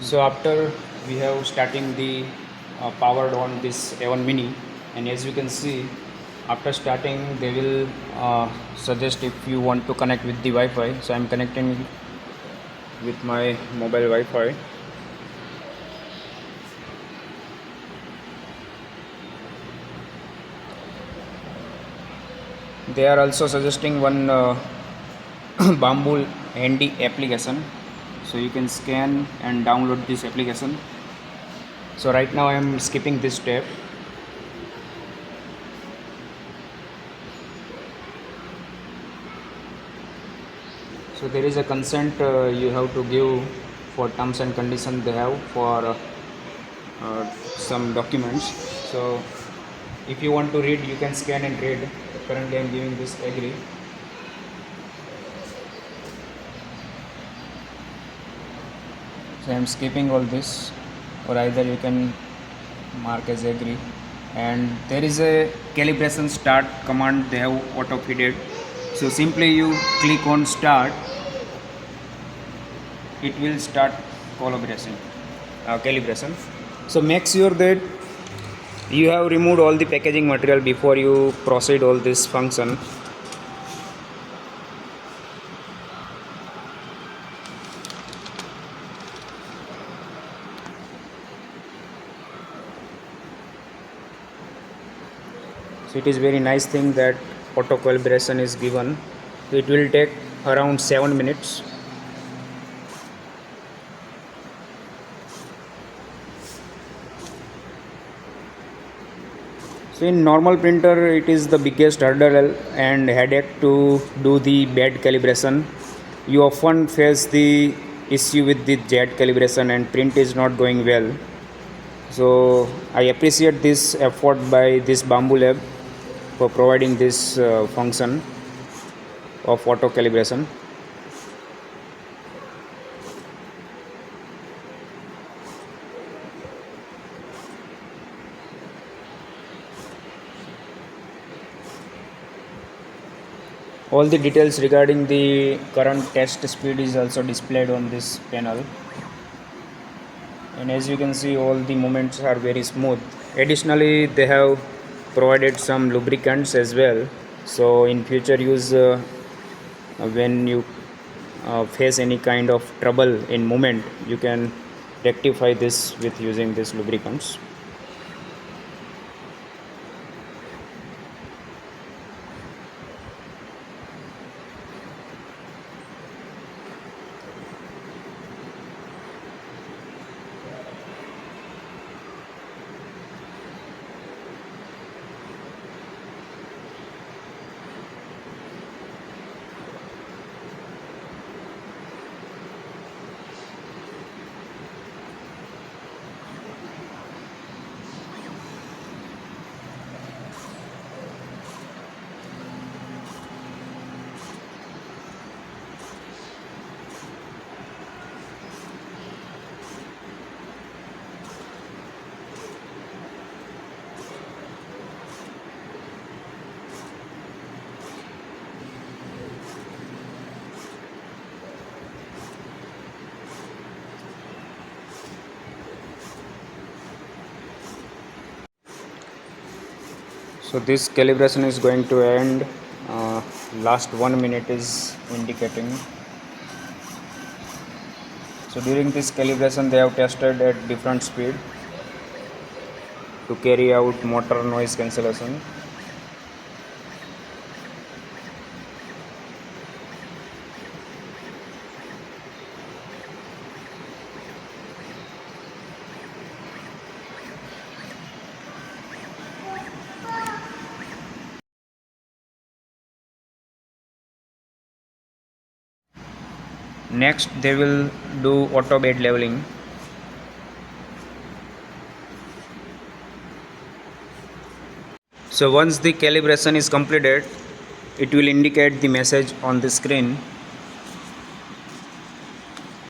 So after we have starting the powered on this A1MINI, and as you can see, after starting they will suggest if you want to connect with the Wi-Fi. So I'm connecting with my mobile Wi-Fi. They are also suggesting one Bambu handy application, so you can scan and download this application. So right now I am skipping this step. So there is a consent you have to give for terms and conditions they have for some documents. So if you want to read, you can scan and read. Currently I am giving this agree. So I am skipping all this, or either you can mark as agree. And there is a calibration start command they have auto feeded. So simply you click on start, it will start calibration. So make sure that you have removed all the packaging material before you proceed all this function. So it is very nice thing that auto calibration is given. It will take around 7 minutes. So in normal printer, it is the biggest hurdle and headache to do the bad calibration. You often face the issue with the jet calibration and print is not going well. So I appreciate this effort by this BAMBULAB for providing this function of auto calibration. All the details regarding the current test speed is also displayed on this panel, and as you can see, all the movements are very smooth. Additionally, they have provided some lubricants as well, so in future use, when you face any kind of trouble in movement, you can rectify this with using these lubricants. So this calibration is going to end. Last 1 minute is indicating. So during this calibration they have tested at different speed to carry out motor noise cancellation. Next they will do auto bed leveling. So once the calibration is completed, it will indicate the message on the screen